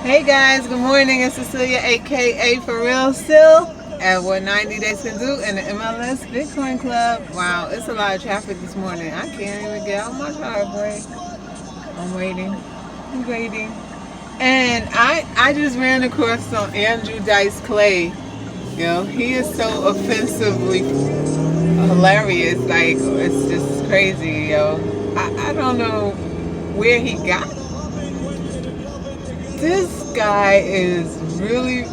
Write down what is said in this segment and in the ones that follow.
Hey guys, good morning. It's Cecilia, aka ForRealCeil, at what 90 Days Can Do in the MLS Bitcoin Club. Wow, it's a lot of traffic this morning. I can't even get out my driveway. I'm waiting. I'm waiting. And I just ran across some Andrew Dice Clay. He is so offensively hilarious. Like, it's just crazy, I don't know where he got. This guy is really,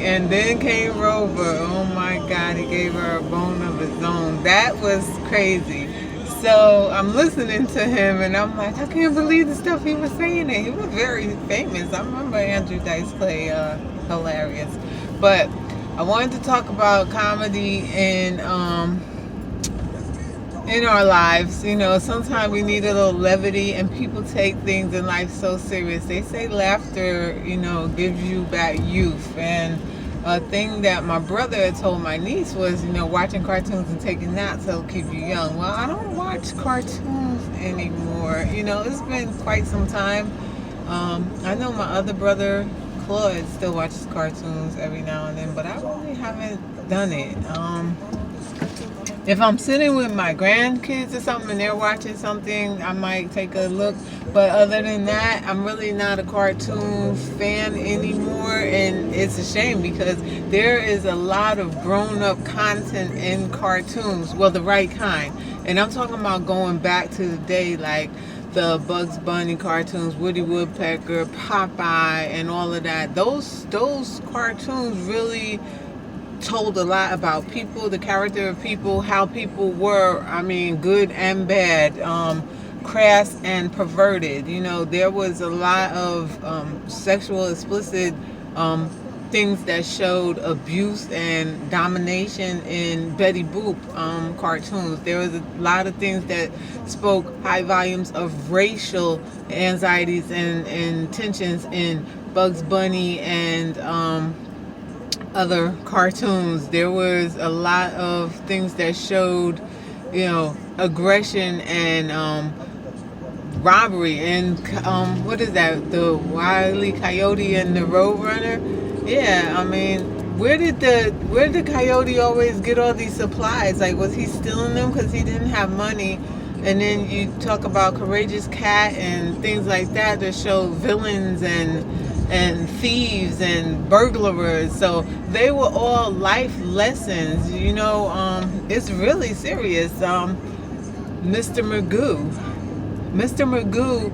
and then came Rover. Oh my God, he gave her a bone of his own. That was crazy. So I'm listening to him, and I'm like, I can't believe the stuff he was saying. And he was very famous. I remember Andrew Dice Clay, hilarious. But I wanted to talk about comedy in our lives. Sometimes we need a little levity, and people take things in life so serious. They say laughter, gives you back youth. And a thing that my brother had told my niece was, watching cartoons and taking naps will keep you young. Well, I don't watch cartoons anymore. It's been quite some time. I know my other brother, Claude, still watches cartoons every now and then, but I really haven't done it. If I'm sitting with my grandkids or something and they're watching something, I might take a look. But other than that, I'm really not a cartoon fan anymore. And it's a shame because there is a lot of grown-up content in cartoons. Well, the right kind. And I'm talking about going back to the day like the Bugs Bunny cartoons, Woody Woodpecker, Popeye, and all of that. Those cartoons really told a lot about people, the character of people, how people were, good and bad, crass and perverted. There was a lot of sexual explicit things that showed abuse and domination in Betty Boop cartoons. There was a lot of things that spoke high volumes of racial anxieties and tensions in Bugs Bunny and other cartoons. There was a lot of things that showed, aggression and robbery. And what is that? The Wile E. Coyote and the Roadrunner. Yeah, where did the coyote always get all these supplies? Like, was he stealing them because he didn't have money? And then you talk about Courageous Cat and things like that show villains and thieves and burglars. So they were all life lessons. It's really serious. Mr. Magoo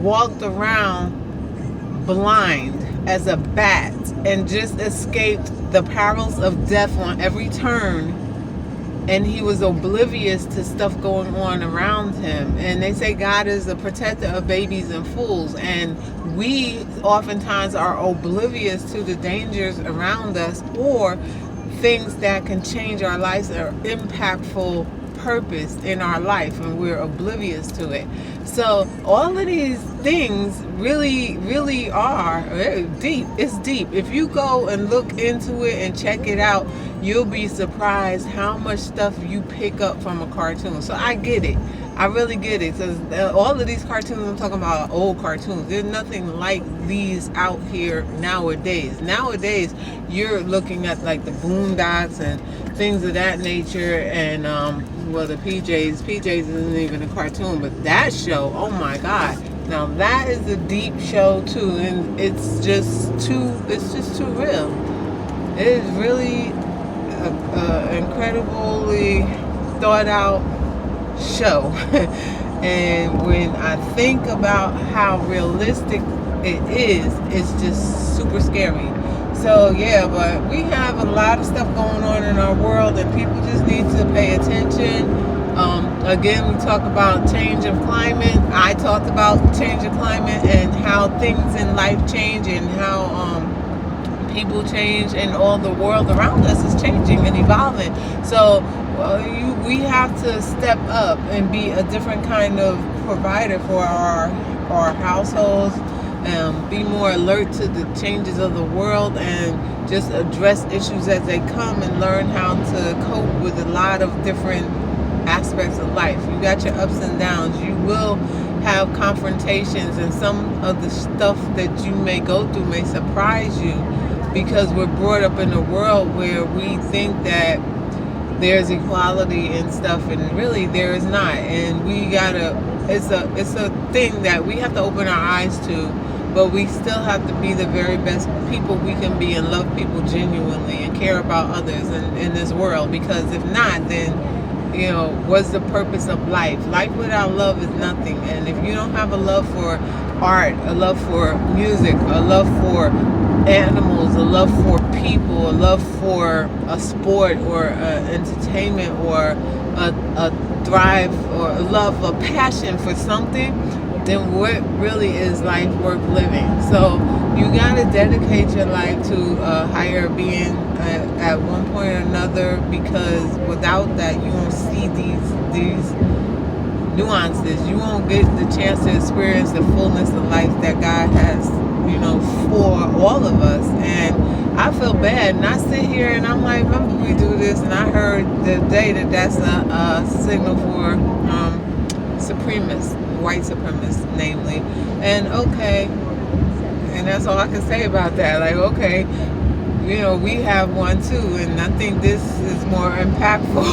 walked around blind as a bat and just escaped the perils of death on every turn, and he was oblivious to stuff going on around him. And they say God is a protector of babies and fools, and we oftentimes are oblivious to the dangers around us or things that can change our lives or impactful purpose in our life, and we're oblivious to it. So all of these things really are deep. It's deep. If you go and look into it and check it out, you'll be surprised how much stuff you pick up from a cartoon. So I get it. I really get it, because all of these cartoons I'm talking about are old cartoons. There's nothing like these out here nowadays. Nowadays, you're looking at like the Boondocks and things of that nature, and the PJs isn't even a cartoon, but that show, oh my God, now that is a deep show too, and it's just too real. It is really a incredibly thought out show. And when I think about how realistic it is, it's just super scary. So yeah, but we have a lot of stuff going on in our world, and people just need to pay attention. Again, we talk about change of climate. I talked about change of climate and how things in life change, and how people change, and all the world around us is changing and evolving. So we have to step up and be a different kind of provider for our households, be more alert to the changes of the world, and just address issues as they come, and learn how to cope with a lot of different aspects of life. You got your ups and downs. You will have confrontations, and some of the stuff that you may go through may surprise you, because we're brought up in a world where we think that there's equality and stuff, and really there is not. And we gotta, it's a thing that we have to open our eyes to, but we still have to be the very best people we can be, and love people genuinely, and care about others in this world. Because if not, then what's the purpose of life? Life without love is nothing. And if you don't have a love for art, a love for music, a love for animals, a love for people, a love for a sport or entertainment, or a drive, or a love, a passion for something, then what really is life worth living? So you gotta dedicate your life to a higher being at one point or another, because without that you won't see these nuances. You won't get the chance to experience the fullness of life that God has, for all of us. And I feel bad, and I sit here and I'm like, remember we do this, and I heard the day that's a signal for supremacists, white supremacists, namely. And okay, and that's all I can say about that. Like, okay, we have one too, and I think this is more impactful.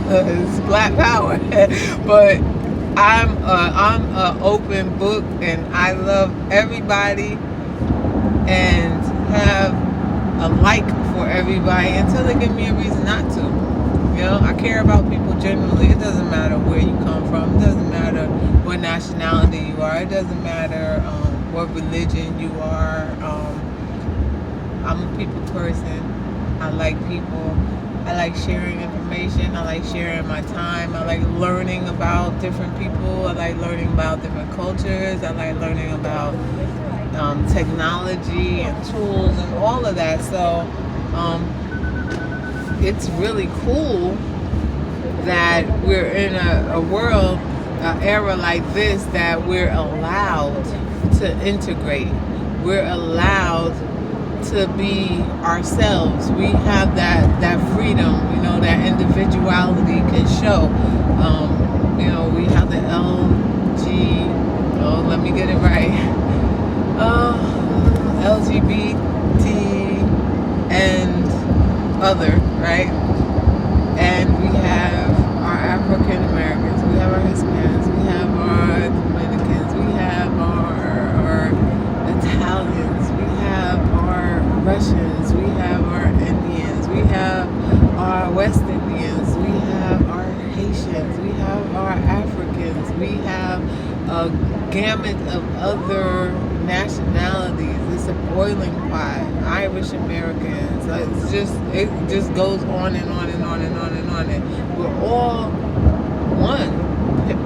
It's Black Power. But I'm an open book, and I love everybody and have a like for everybody until they give me a reason not to. I care about people genuinely. It doesn't matter where you come from. It doesn't matter what nationality you are. It doesn't matter what religion you are. I'm a people person. I like people. I like sharing information. I like sharing my time. I like learning about different people. I like learning about different cultures. I like learning about technology and tools and all of that. So it's really cool that we're in a world, an era like this, that we're allowed to integrate. We're allowed to be ourselves. We have that freedom, that individuality can show. We have the let me get it right. LGBT and other, right? And we have our African Americans, we have our Hispanics, we have our Dominicans, we have our Italians, we have our Russians, we have our Indians, we have our West Indians, we have our Haitians, we have our Africans, we have a gamut of other nationalities. It's a boiling pot. Irish Americans. It just goes on and on and on and on and on. And we're all one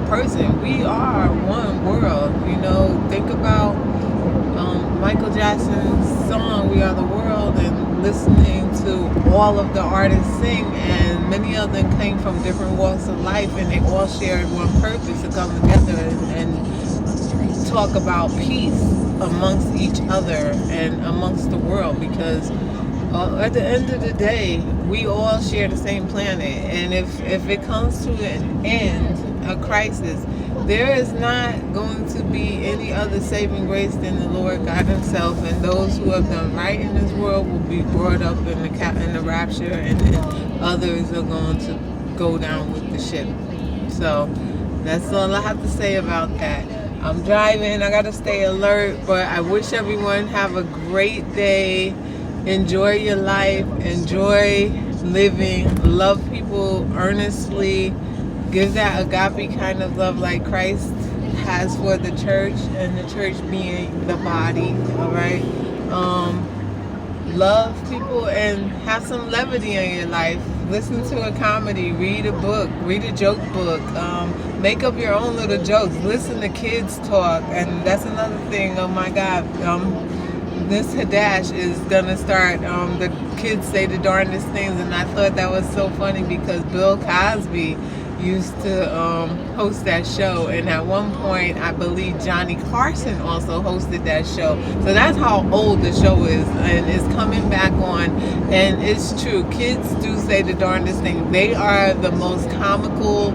person. We are one world. Think about Michael Jackson's song "We Are the World," and listening to all of the artists sing, and many of them came from different walks of life, and they all shared one purpose: to come together and talk about peace amongst each other and amongst the world. Because at the end of the day, we all share the same planet, and if it comes to an end, a crisis, there is not going to be any other saving grace than the Lord God Himself, and those who have done right in this world will be brought up in the rapture, and then others are going to go down with the ship. So that's all I have to say about that. I'm driving, I gotta stay alert, but I wish everyone have a great day. Enjoy your life, enjoy living, love people earnestly, give that agape kind of love like Christ has for the church, and the church being the body, all right? Love people and have some levity in your life. Listen to a comedy, read a book, read a joke book, make up your own little jokes, listen to kids talk. And that's another thing. Oh my God, this Hadash is gonna start, the kids say the darndest things, and I thought that was so funny because Bill Cosby used to host that show, and at one point I believe Johnny Carson also hosted that show. So that's how old the show is, and it's coming back on. And it's true, kids do say the darndest thing. They are the most comical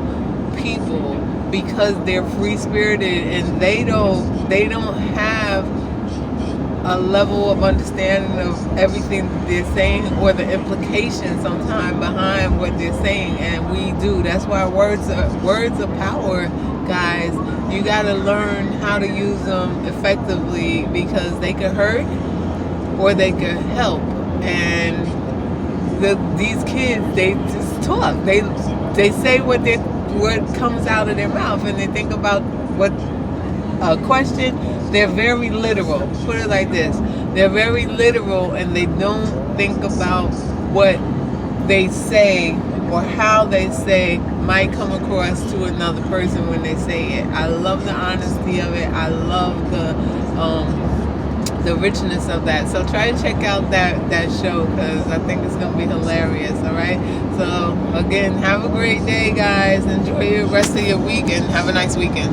people because they're free spirited and they don't have a level of understanding of everything that they're saying or the implications sometimes behind what they're saying, and we do. That's why words are power, guys. You got to learn how to use them effectively because they could hurt or they could help. And these kids, they just talk. They say what comes out of their mouth, and they think about what a question. They're very literal. Put it like this: they're very literal, and they don't think about what they say or how they say might come across to another person when they say it. I love the honesty of it. I love the richness of that. So try to check out that show because I think it's going to be hilarious. All right. So again, have a great day, guys. Enjoy the rest of your week and have a nice weekend.